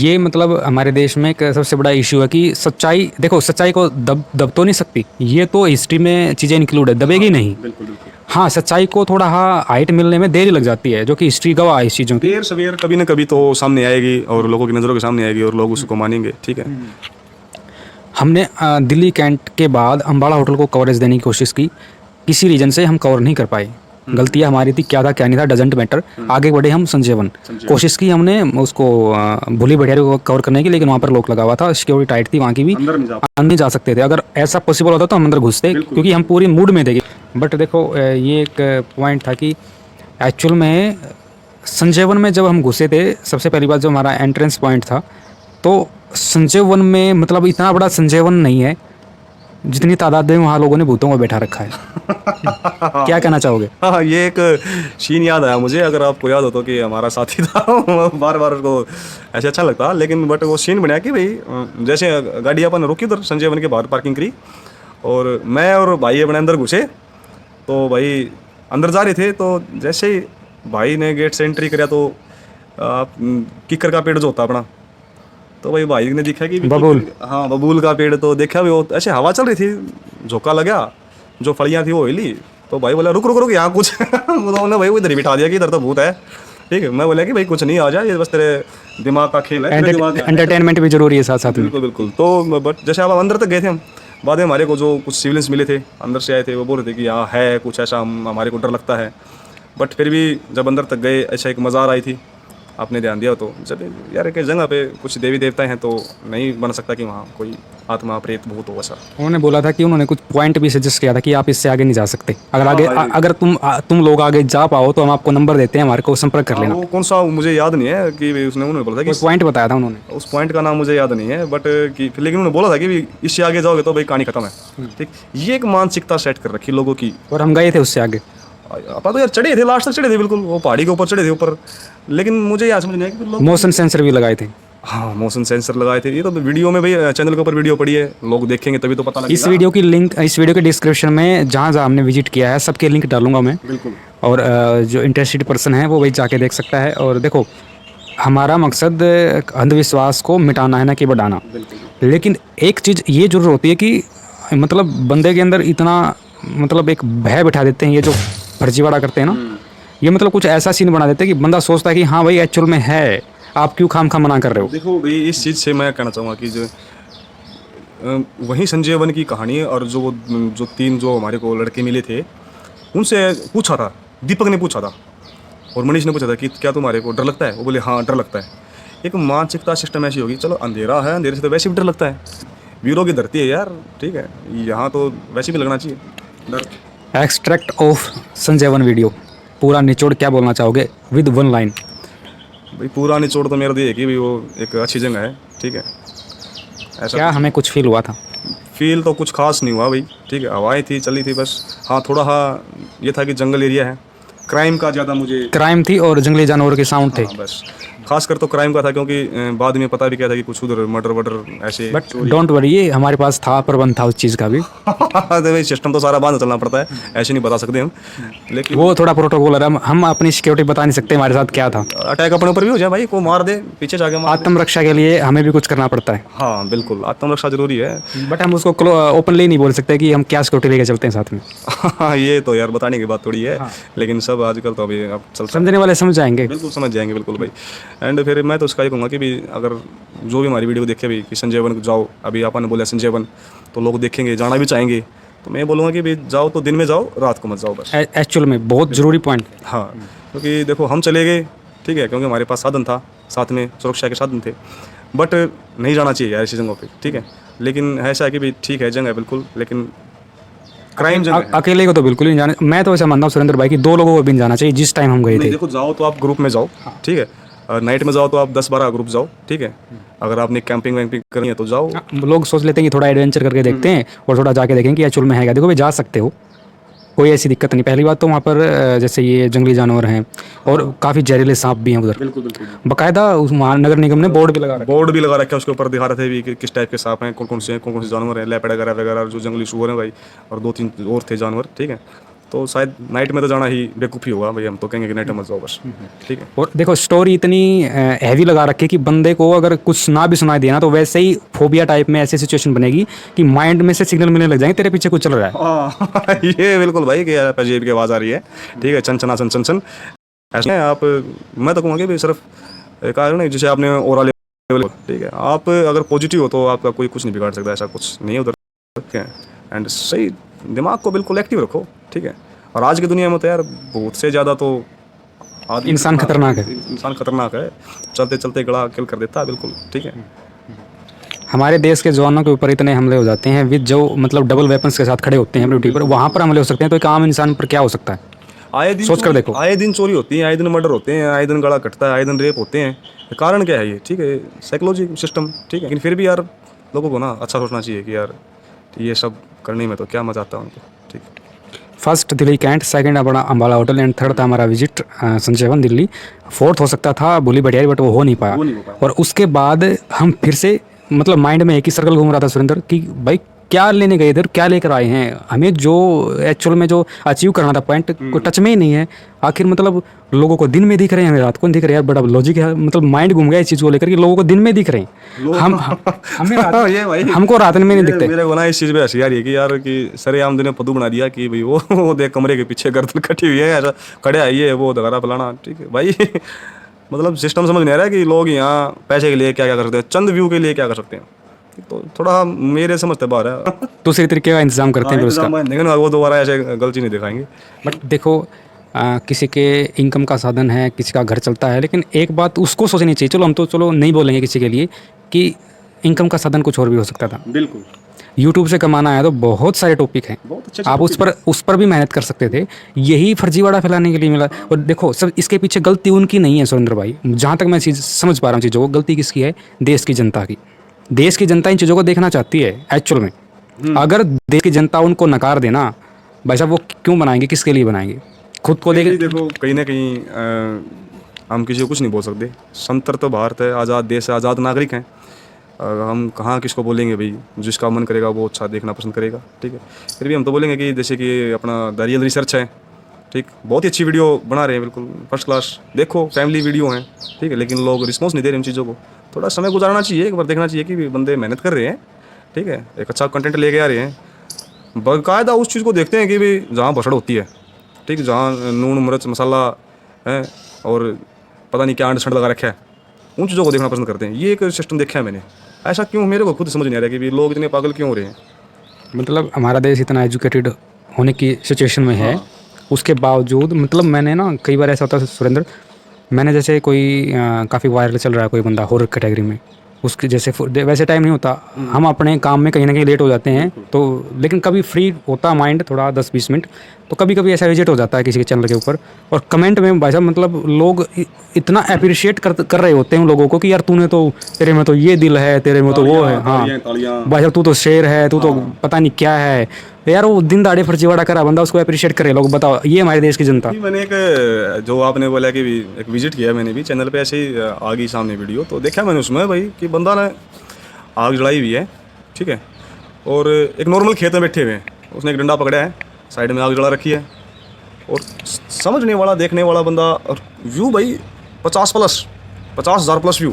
ये मतलब हमारे देश में एक सबसे बड़ा इशू है कि सच्चाई, देखो सच्चाई को दब दब तो नहीं सकती, ये तो हिस्ट्री में चीज़ें इंक्लूड है, दबेगी नहीं। बिल्कुल बिल्कुल। हाँ, सच्चाई को थोड़ा हाइट मिलने में देरी लग जाती है, जो कि हिस्ट्री गवाह है इस चीज़ों की। देर सवेर कभी ना कभी तो सामने आएगी और लोगों की नज़रों के सामने आएगी और लोग उसको मानेंगे, ठीक है। हमने दिल्ली कैंट के बाद अम्बाड़ा होटल को कवरेज देने की कोशिश की, किसी रीजन से हम कवर नहीं कर पाए। गलतियाँ हमारी थी, क्या था क्या नहीं था डजेंट मैटर। आगे बढ़े हम संजीवन, कोशिश की हमने उसको भूली भटियारी को कवर करने की, लेकिन वहाँ पर लॉक लगा हुआ था, सिक्योरिटी टाइट थी वहाँ की भी, अंदर नहीं जा अंदर नहीं जा सकते थे। अगर ऐसा पॉसिबल होता तो हम अंदर घुसते, क्योंकि हम पूरी मूड में थे। बट देखो ये एक पॉइंट था कि एक्चुअल में संजीवन में जब हम घुसे थे, सबसे पहली बात जो हमारा एंट्रेंस पॉइंट था, तो संजीवन में मतलब इतना बड़ा संजीवन नहीं है जितनी तादाद में वहाँ लोगों ने भूतों को बैठा रखा है। क्या कहना चाहोगे? हाँ, ये एक सीन याद आया मुझे, अगर आपको याद हो तो, कि हमारा साथी था बार बार उसको ऐसे अच्छा लगता, लेकिन बट वो सीन बनाया कि भाई जैसे गाड़ी अपन रुकी उधर संजय वन के बाहर पार्किंग करी, और मैं और भाई अपने अंदर घुसे, तो भाई अंदर जा रहे थे, तो जैसे ही भाई ने गेट से एंट्री किया तो किकर का पेड़ जो होता अपना, तो भाई भाई ने देखा कि बबूल। हाँ बबूल का पेड़, तो देखा भी वो ऐसे हवा चल रही थी, झोंका लगा, जो फलियाँ थी वो हिली, तो भाई बोला रुक रुक रुक यहाँ कुछ उन्होंने भाई वो इधर ही बिठा दिया कि इधर तो भूत है, ठीक है। मैं बोला कि भाई कुछ नहीं, आ जा, ये बस तेरे दिमाग का खेल है, तेरे दिमाग का एंटरटेनमेंट भी जरूरी है साथ साथ में। बिल्कुल बिल्कुल। तो बट जैसे आप अंदर तक गए थे हम, बाद में हमारे को जो कुछ सिविलियंस मिले थे अंदर से आए थे, वो बोल रहे थे कि यहाँ है कुछ ऐसा, हमारे को डर लगता है, बट फिर भी जब अंदर तक गए ऐसा एक मज़ा आ रही थी, आपने ध्यान दिया तो, जब यार एक जगह पे कुछ देवी देवता हैं तो नहीं बन सकता कि वहाँ कोई आत्मा प्रेत भूत हो वैसा। उन्होंने बोला था कि उन्होंने कुछ पॉइंट भी सजेस्ट किया था कि आप इससे आगे नहीं जा सकते, अगर आगे अगर तुम लोग आगे जा पाओ तो हम आपको नंबर देते हैं, हमारे को संपर्क कर लेना। वो कौन सा मुझे याद नहीं है कि उसने उन्होंने बोला था कि पॉइंट बताया था उन्होंने, उस पॉइंट का नाम मुझे याद नहीं है, बट कि लेकिन उन्होंने बोला था कि भी इससे आगे जाओगे तो भाई कहानी खत्म है, ठीक। ये एक मानसिकता सेट कर रखी लोगों की। और हम गए थे उससे आगे। अपन तो यार चढ़े थे, लास्ट तक चढ़े थे बिल्कुल, वो पहाड़ी के ऊपर चढ़े थे ऊपर, लेकिन मुझे याद समझ नहीं आया कि लोग मोशन सेंसर भी लगाए थे। हाँ मोशन सेंसर लगाए थे। ये तो वीडियो में भाई चैनल के ऊपर वीडियो पड़ी है, लोग देखेंगे तभी तो पता लगेगा। इस वीडियो की लिंक इस वीडियो के डिस्क्रिप्शन में जहाँ जहाँ हमने विजिट किया है सबके लिंक डालूंगा मैं, बिल्कुल। और जो इंटरेस्टेड पर्सन है वो वही जाके देख सकता है। और देखो हमारा मकसद अंधविश्वास को मिटाना है, ना कि बढ़ाना। लेकिन एक चीज़ ये जरूर होती है कि मतलब बंदे के अंदर इतना मतलब एक भय बिठा देते हैं ये जो फर्जीवाड़ा करते हैं ना, ये मतलब कुछ ऐसा सीन बना देते हैं कि बंदा सोचता है कि हाँ भाई एक्चुअल में है, आप क्यों खाम खा मना कर रहे हो। देखो भाई इस चीज़ से मैं कहना चाहूँगा कि जो वहीं संजय वन की कहानी है, और जो तीन जो हमारे को लड़के मिले थे उनसे पूछा था, दीपक ने पूछा था और मनीष ने पूछा था कि क्या तुम्हारे को डर लगता है, वो बोले हाँ डर लगता है। एक मानसिकता सिस्टम ऐसी होगी, चलो अंधेरा है, अंधेरे से तो वैसे भी डर लगता है, वीरों की धरती है यार, ठीक है, यहाँ तो वैसे भी लगना चाहिए डर। Extract of Sanjay one video, पूरा निचोड़ क्या बोलना चाहोगे विद वन लाइन? भाई पूरा निचोड़ तो मेरा तो ये है कि भाई वो एक अच्छी जगह है, ठीक है। ऐसा क्या हमें कुछ फील हुआ था? फील तो कुछ खास नहीं हुआ भाई, ठीक है, हवाएं थी चली थी बस। हाँ थोड़ा हाँ ये था कि जंगल एरिया है, क्राइम का ज़्यादा मुझे क्राइम थी और जंगली जानवरों के साउंड थे। हाँ, बस खासकर तो क्राइम का था, क्योंकि बाद में पता भी क्या था कि कुछ उधर मर्डर वर्डर ऐसे। बट डोंट वरी, हमारे पास था, प्रबंध था उस चीज़ का भी। तो भाई सिस्टम तो सारा बांध चलना पड़ता है, ऐसे नहीं बता सकते हम, लेकिन वो थोड़ा प्रोटोकॉल है, हम अपनी सिक्योरिटी बता नहीं सकते हमारे साथ क्या था। अटैक अपने ऊपर भी हो जाए भाई, को मार दे पीछे जाके मार दे। आत्मरक्षा के लिए हमें भी कुछ करना पड़ता है। हाँ बिल्कुल, आत्मरक्षा जरूरी है। बट हम उसको ओपनली नहीं बोल सकते कि हम क्या सिक्योरिटी लेके चलते हैं साथ में। हाँ ये तो यार बताने की बात थोड़ी है, लेकिन सब आजकल तो अभी अब चल समझने वाले समझ जाएंगे। बिल्कुल समझ जाएंगे बिल्कुल भाई। एंड फिर मैं तो उसका ही कहूँगा कि भी अगर जो भी हमारी वीडियो देखे भी कि संजय वन जाओ, अभी आपने बोला संजय वन, तो लोग देखेंगे, जाना भी चाहेंगे, तो मैं बोलूँगा कि भी जाओ तो दिन में जाओ, रात को मत जाओ बस। एक्चुअल में बहुत ज़रूरी पॉइंट। हाँ क्योंकि देखो हम चले गए, ठीक है, क्योंकि हमारे पास साधन था, साथ में सुरक्षा के साधन थे, बट नहीं जाना चाहिए यार ऐसी जगहों पे, ठीक है। लेकिन ऐसा है कि भी ठीक है जगह बिल्कुल, लेकिन क्राइम जगह है। अकेले को तो बिल्कुल नहीं जाना। मैं तो ऐसा मानता हूँ सुरेंद्र भाई कि 2 लोगों को भी नहीं जाना चाहिए जिस टाइम हम गए थे। देखो जाओ तो आप ग्रुप में जाओ, ठीक है, नाइट में जाओ तो आप 10-12 ग्रुप जाओ, ठीक है। अगर आपने कैंपिंग वैम्पिंग करनी है तो जाओ। लोग सोच लेते हैं कि थोड़ा एडवेंचर करके देखते हैं और थोड़ा जाके देखेंगे कि एक्चुअल में है क्या। देखो भाई जा सकते हो, कोई ऐसी दिक्कत नहीं। पहली बात तो वहाँ पर जैसे ये जंगली जानवर हैं और काफ़ी जहरीले सांप भी हैं उधर। बिल्कुल बिल्कुल। बाकायदा उस नगर निगम ने बोर्ड भी लगा रखा है। बोर्ड भी लगा रखा है, उसके ऊपर दिखा रहे थे भी कि किस टाइप के सांप हैं, कौन कौन से जानवर हैं, लेपर्ड वगैरह वगैरह, जो जंगली सूअर हैं भाई, और 2-3 और थे जानवर, ठीक है। तो शायद नाइट में तो जाना ही बेवकूफ़ी होगा भाई, हम तो कहेंगे कि नाइट में मत जाओ बस, ठीक है। और देखो स्टोरी इतनी हैवी लगा रखी है कि बंदे को अगर कुछ ना भी सुनाई देना तो वैसे ही फोबिया टाइप में ऐसी सिचुएशन बनेगी कि माइंड में से सिग्नल मिलने लग जाएंगे तेरे पीछे कुछ चल रहा है। हाँ ये बिल्कुल भाई कि अजीब की आवाज़ आ रही है, ठीक है, चन चना चन चन चन ऐसे आप, मैं तो कहूँगा कि भाई सिर्फ एक ना जैसे आपने ओरल लेवल, ठीक है, आप अगर पॉजिटिव हो तो आपका कोई कुछ नहीं बिगाड़ सकता, ऐसा कुछ नहीं है उधर, ठीक है। एंड सही दिमाग को बिल्कुल एक्टिव रखो, ठीक है। और आज की दुनिया में तो यार बहुत से ज़्यादा तो आदमी इंसान खतरनाक है। इंसान खतरनाक है, चलते चलते गला किल कर देता है, बिल्कुल, ठीक है। हमारे देश के जवानों के ऊपर इतने हमले हो जाते हैं विद जो मतलब डबल वेपन्स के साथ खड़े होते हैं ड्यूटी पर, वहाँ पर हमले हो सकते हैं, तो एक आम इंसान पर क्या हो सकता है? आए दिन सोच कर देखो। आए दिन चोरी होती है, आए दिन मर्डर होते हैं, आए दिन गला कटता है, आए दिन रेप होते हैं, कारण क्या है ये, ठीक है, साइकोलॉजी सिस्टम, ठीक है। लेकिन फिर भी यार लोगों को ना अच्छा सोचना चाहिए कि यार ये सब करने में तो क्या मजा आता है उनको, ठीक है। फर्स्ट दिल्ली कैंट, सेकंड अपना अम्बाला होटल एंड थर्ड था हमारा विजिट संजीवन दिल्ली, फोर्थ हो सकता था बोली भटियारी बट वो हो नहीं पाया। और उसके बाद हम फिर से मतलब माइंड में एक ही सर्कल घूम रहा था सुरेंद्र कि भाई क्या लेने गए इधर, क्या लेकर आए हैं, हमें जो एक्चुअल में जो अचीव करना था पॉइंट को टच में ही नहीं है। आखिर मतलब लोगों को दिन में दिख रहे हैं, हमें रात को नहीं दिख रहे यार, बड़ा लॉजिक है, मतलब माइंड घूम गया इस चीज़ को लेकर कि लोगों को दिन में दिख रहे हैं, हमें ये भाई हमको रात में नहीं दिखते। मेरे को ना इस चीज़ पे हंसी आ रही है कि यार कि सरेआम दिन पदू बना दिया कि भाई वो देख कमरे के पीछे गर्दन कटी हुई है, ऐसा खड़े आइए वो दगारा फलाना, ठीक है भाई। मतलब सिस्टम समझ नहीं आ रहा है कि लोग यहाँ पैसे के लिए क्या क्या कर सकते हैं, चंद व्यू के लिए क्या कर सकते हैं, तो थोड़ा मेरे समझते बाहर है। दूसरे तरीके का इंतजाम करते हैं फिर उसका। लेकिन वो दोबारा ऐसे गलती नहीं दिखाएंगे। बट देखो किसी के इनकम का साधन है, किसी का घर चलता है, लेकिन एक बात उसको सोचनी चाहिए, चलो हम तो चलो नहीं बोलेंगे किसी के लिए कि इनकम का साधन कुछ और भी हो सकता था। बिल्कुल यूट्यूब से कमाना है तो बहुत सारे टॉपिक हैं, बहुत अच्छे आप उस पर भी मेहनत कर सकते थे, यही फर्जीवाड़ा फैलाने के लिए मिला। और देखो सब इसके पीछे गलती उनकी नहीं है सुरेंद्र भाई, जहाँ तक मैं चीज़ समझ पा रहा हूँ चीज़ों को, गलती किसकी है? देश की जनता की। देश की जनता इन चीज़ों को देखना चाहती है एक्चुअल में। अगर देश की जनता उनको नकार देना, भाई साहब वो क्यों बनाएंगे, किसके लिए बनाएंगे? खुद को देख। देखो कहीं ना कहीं हम किसी को कुछ नहीं बोल सकते, संतर तो भारत है, आज़ाद देश है, आज़ाद नागरिक हैं, हम कहाँ किसको बोलेंगे भाई, जिसका मन करेगा वो अच्छा देखना पसंद करेगा, ठीक है। फिर भी हम तो बोलेंगे कि जैसे कि अपना दारियल रिसर्च है, ठीक, बहुत ही अच्छी वीडियो बना रहे हैं, बिल्कुल फर्स्ट क्लास, देखो फैमिली वीडियो हैं, ठीक है, लेकिन लोग रिस्पॉन्स नहीं दे रहे उन चीज़ों को। थोड़ा समय गुजारना चाहिए, एक बार देखना चाहिए कि बंदे मेहनत कर रहे हैं, ठीक है, एक अच्छा कंटेंट लेके आ रहे हैं, बाकायदा उस चीज़ को देखते हैं कि भाई जहाँ भसड़ होती है, ठीक, जहाँ नून मिर्च मसाला है और पता नहीं क्या अंड लगा रखा है, उन चीज़ों को देखना पसंद करते हैं। ये एक सिस्टम देखा है मैंने, ऐसा क्यों मेरे को खुद समझ नहीं आ रहा कि भी लोग इतने पागल क्यों हो रहे हैं। मतलब हमारा देश इतना एजुकेटेड होने की सिचुएशन में है, उसके बावजूद मतलब मैंने ना कई बार ऐसा होता है सुरेंद्र, मैंने जैसे कोई काफ़ी वायरल चल रहा है कोई बंदा हॉरर कैटेगरी में, उसके जैसे वैसे टाइम नहीं होता, हम अपने काम में कहीं ना कहीं लेट हो जाते हैं, तो लेकिन कभी फ्री होता माइंड थोड़ा 10-20 मिनट, तो कभी कभी ऐसा विजिट हो जाता है किसी के चैनल के ऊपर, और कमेंट में भाई साहब मतलब लोग इतना अप्रिशिएट कर रहे होते हैं उन लोगों को कि यार तूने तो, तेरे में तो ये दिल है, तेरे में तो वो है, हाँ भाई साहब तू तो शेर है, तू तो पता नहीं क्या है यार, वो दिन दाड़े फर्जीवाड़ा करा बंदा, उसको अप्रिशिएट करे लोग। बताओ ये हमारे देश की जनता। मैंने एक जो आपने बोला कि एक विजिट किया मैंने भी चैनल पे, ऐसे ही आ गई सामने वीडियो, तो देखा मैंने उसमें भाई कि बंदा ने आग जलाई हुई है, ठीक है, और एक नॉर्मल खेत में बैठे हुए हैं, उसने एक डंडा पकड़ा है, साइड में आग जला रखी है, और समझने वाला देखने वाला बंदा, और व्यू भाई 50,000 प्लस व्यू,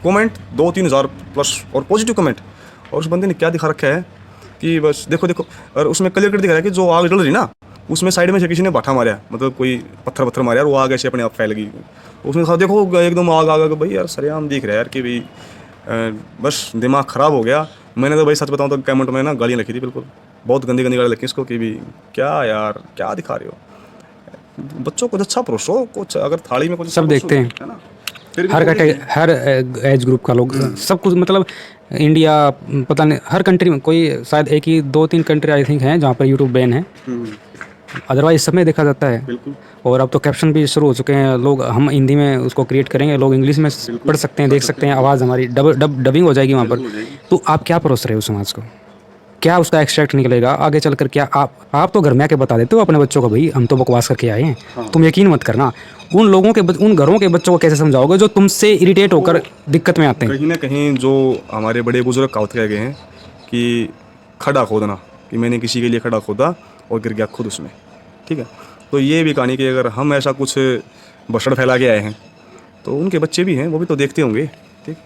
कमेंट 2-3 हज़ार प्लस और पॉजिटिव कमेंट। और उस बंदे ने क्या दिखा रखा है कि बस देखो देखो, और उसमें क्लियर कट दिखा रहा है कि जो आग जल रही ना, उसमें साइड में से किसी ने बाठा मारा, मतलब कोई पत्थर मारा और वो आग ऐसे अपने आप फैल गई, उसमें कहा देखो एकदम आग आग भाई, यार सरेआम दिख रहा है यार कि भाई बस दिमाग ख़राब हो गया। मैंने तो भाई सच बताऊँ तो कमेंट में ना गालियाँ लिखी थी, बिल्कुल बहुत गंदी गाली लिखी इसको कि भी क्या यार क्या दिखा रहे हो, बच्चों को अच्छा परोसो, कुछ अगर थाली में कुछ सब देखते हैं, है ना, हर एज ग्रुप का लोग सब कुछ, मतलब इंडिया पता नहीं हर कंट्री में, कोई शायद 1-2-3 कंट्री आई थिंक हैं जहाँ पर यूट्यूब बैन है, अदरवाइज सब में देखा जाता है। और अब तो कैप्शन भी शुरू हो चुके हैं लोग, हम हिंदी में उसको क्रिएट करेंगे, लोग इंग्लिश में पढ़ सकते हैं, देख सकते हैं, आवाज़ हमारी डबिंग हो जाएगी वहाँ पर। तो आप क्या परोस रहे हो समाज को, क्या उसका एक्सट्रैक्ट निकलेगा आगे चलकर? क्या आप तो घर में आके बता देते हो अपने बच्चों को भाई हम तो बकवास करके आए हैं, तुम यकीन मत करना। उन लोगों के उन घरों के बच्चों को कैसे समझाओगे जो तुमसे इरिटेट होकर दिक्कत में आते हैं? कहीं ना कहीं जो हमारे बड़े बुजुर्ग कहावत कह गए हैं कि खड्डा खोदना, कि मैंने किसी के लिए खड्डा खोदा और गिर गया खुद उसमें, ठीक है। तो ये भी कहानी कि अगर हम ऐसा कुछ बसड़ फैला के आए हैं तो उनके बच्चे भी हैं, वो भी तो देखते होंगे, ठीक,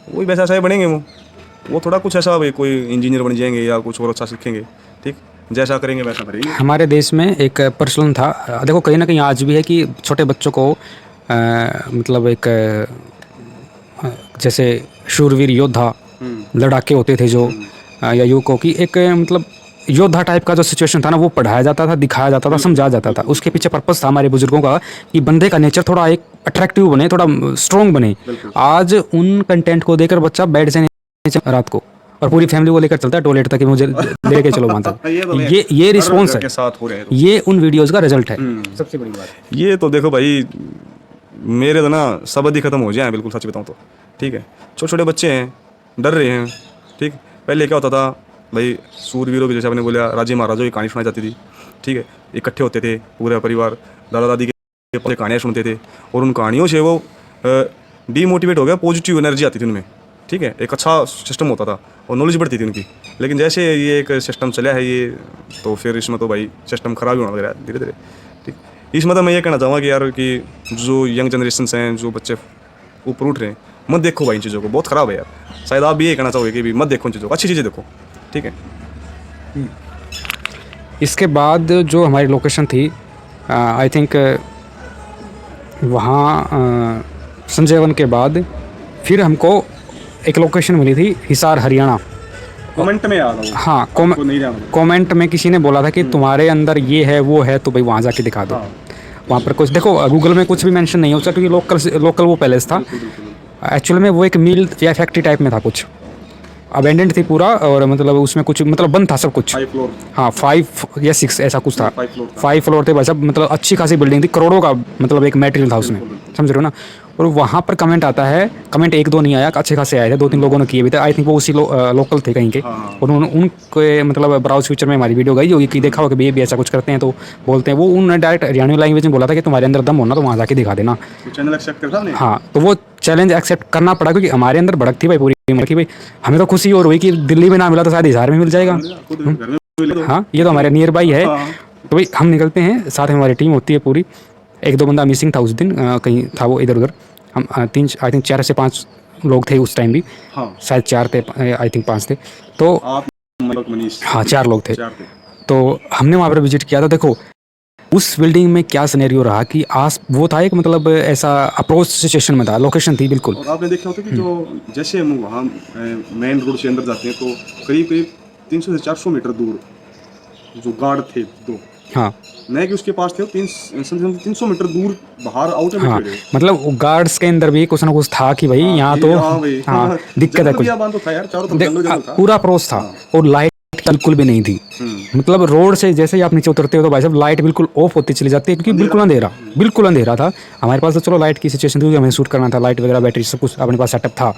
वही वैसा ऐसा ही बनेंगे। वो थोड़ा कुछ ऐसा भाई कोई इंजीनियर बन जाएंगे या कुछ और अच्छा सीखेंगे, ठीक, जैसा करेंगे वैसा करेंगे। हमारे देश में एक प्रचलन था, देखो कहीं ना कहीं आज भी है, कि छोटे बच्चों को मतलब एक जैसे शूरवीर योद्धा लड़ाके होते थे जो या युवकों की एक मतलब योद्धा टाइप का जो सिचुएशन था ना, वो पढ़ाया जाता था, दिखाया जाता था, समझाया जाता था। उसके पीछे पर्पस था हमारे बुजुर्गों का कि बंदे का नेचर थोड़ा एक अट्रैक्टिव बने, थोड़ा स्ट्रॉन्ग बने। आज उन कंटेंट को देकर बच्चा बेड से नीचे रात को और पूरी फैमिली को लेकर चलता है टॉयलेट तक कि मुझे लेके चलो वहाँ तक। ये रिस्पॉन्स है, साथ हो रहे हैं, ये उन वीडियोज़ का रिजल्ट है। सबसे बड़ी बात ये तो देखो भाई, मेरे तो ना सबद ही खत्म हो जाए, बिल्कुल सच बताऊँ तो, ठीक है। छोटे छोटे बच्चे हैं, डर रहे हैं, ठीक। पहले क्या होता था भाई, सूरवीरों की, जैसे आपने बोला, राजे महाराजों की कहानी सुनाई जाती थी, ठीक है। इकट्ठे होते थे पूरा परिवार, दादा दादी के कहानियाँ सुनते थे, और उन कहानियों से वो डीमोटिवेट हो गया, पॉजिटिव एनर्जी आती थी उनमें, ठीक है। एक अच्छा सिस्टम होता था और नॉलेज बढ़ती थी उनकी। लेकिन जैसे ये एक सिस्टम चला है ये, तो फिर इसमें तो भाई सिस्टम खराब ही होना लग रहा है धीरे धीरे, ठीक। इसमें तो मैं ये कहना चाहूँगा कि यार कि जो यंग जनरेशन हैं, जो बच्चे ऊपर उठ रहे हैं, मत देखो भाई इन चीज़ों को, बहुत ख़राब है यार। शायद आप भी ये कहना चाहोगे कि भी मत देखो इन चीज़ों को, अच्छी चीज़ें देखो, ठीक है। इसके बाद जो हमारी लोकेशन थी, आई थिंक वहाँ संजय वन के बाद फिर हमको एक लोकेशन मिली थी हिसार हरियाणा। कमेंट में आ रहा हाँ, कमेंट में किसी ने बोला था कि तुम्हारे अंदर ये है वो है, तो भाई वहाँ जाके दिखा दो। वहाँ पर कुछ देखो, गूगल में कुछ भी मेंशन नहीं होता, क्योंकि लोकल वो पैलेस था। एक्चुअल में वो एक मिल या फैक्ट्री टाइप में था, कुछ अबेंडेंट थी पूरा, और मतलब उसमें कुछ मतलब बंद था सब कुछ। 5 फ्लोर, हाँ 5 या 6 ऐसा कुछ था। 5 फ्लोर थे भाई साहब, मतलब अच्छी खासी बिल्डिंग थी, करोड़ों का मतलब एक मटेरियल था उसमें, समझ रहे हो ना। और वहाँ पर कमेंट आता है, कमेंट 1-2 नहीं आया, अच्छे खासे आए थे, 2-3 लोगों ने किए भी थे। आई थिंक वो उसी लोकल थे कहीं के, और उनके मतलब ब्राउज फ्यूचर में हमारी वीडियो गई होगी कि देखा हो कि ये भी ऐसा कुछ करते हैं, तो बोलते हैं वो। उन्होंने डायरेक्ट हरियाणवी लैंग्वेज में बोला था कि तुम्हारे अंदर दम होना तो वहाँ जाके दिखा देना। चैनल एक्सेप्ट करता है। हाँ, तो वो चैलेंज एक्सेप्ट करना पड़ा, क्योंकि हमारे अंदर भड़क थी भाई पूरी कि भाई हमें तो खुशी और हुई कि दिल्ली में ना मिला तो शायद हिसार में मिल जाएगा। हाँ, ये तो हमारे नियर बाई है। तो भाई हम निकलते हैं, साथ में हमारी टीम होती है पूरी। 1-2 बंदा मिसिंग था उस दिन, कहीं था वो इधर उधर। हम 3 आई थिंक 4 से 5 लोग थे उस टाइम भी, शायद 4 थे, आई थिंक 5 थे। तो हाँ 4 लोग थे। तो हमने वहाँ पर विजिट किया। तो देखो उस बिल्डिंग में क्या सिनेरियो रहा कि वो था एक मतलब ऐसा अप्रोच सिचुएशन में था, लोकेशन थी बिल्कुल। और आपने देखा होता कि जो जैसे हम वहाँ मेन रोड से अंदर जाते हैं तो करीब 300 से 400 मीटर दूर जो गार्ड थे 2, हाँ, नहीं कि उसके पास थे, 300 मीटर दूर बाहर आउट में हाँ, मतलब गार्ड्स के अंदर भी कुछ ना कुछ था कि भाई यहाँ तो हाँ दिक्कत है कुछ। पूरा अप्रोच था और लाइट बिल्कुल भी नहीं थी। मतलब रोड से जैसे ही आप नीचे उतरते हो तो भाई साहब लाइट बिल्कुल ऑफ होती चली जाती है, क्योंकि बिल्कुल अंधेरा था। हमारे पास तो चलो लाइट की सिचुएशन थी, हमें शूट करना था, लाइट वगैरह बैटरी सब कुछ अपने पास सेटअप था।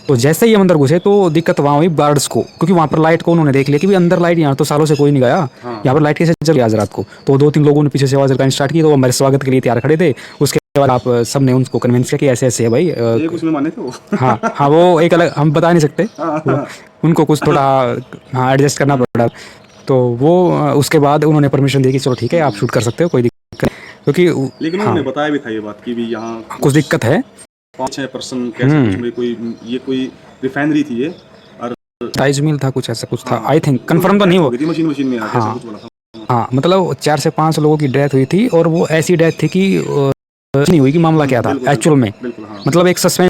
तो जैसे ही हम अंदर घुसे तो दिक्कत वहाँ हुई गार्ड्स को, क्योंकि वहाँ पर लाइट को उन्होंने देख लिया कि भाई अंदर लाइट, यहाँ तो सालों से कोई नहीं गया, यहाँ पर लाइट कैसे चल गई आज रात को। तो 2-3 लोगों ने पीछे से आवाज़ लगानी स्टार्ट की, तो वो हमारे स्वागत के लिए तैयार खड़े थे। उसके बाद आप सब ने उनको कन्विंस किया कि ऐसे ऐसे है भाई, कुछ में माने थे वो। हाँ, वो एक अलग हम बता नहीं सकते, उनको कुछ थोड़ा हाँ एडजस्ट करना पड़ा। तो वो उसके बाद उन्होंने परमिशन दी कि चलो ठीक है आप शूट कर सकते हो, कोई दिक्कत नहीं, क्योंकि लेकिन उन्होंने बताया भी था ये बात कि भी यहाँ कुछ दिक्कत है, 5-6 पर्सन कैसे कोई रिफाइनरी थी ये, और राइस मिल था, कुछ ऐसा कुछ था। आई थिंक कंफर्म तो नहीं हो, मशीन में हाँ, कुछ बोला था। हाँ, मतलब 4 से 5 लोगों की डेथ हुई थी, और वो ऐसी डेथ थी कि नहीं हुई कि मामला क्या था एक्चुअल में। मतलब एक सस्पेंस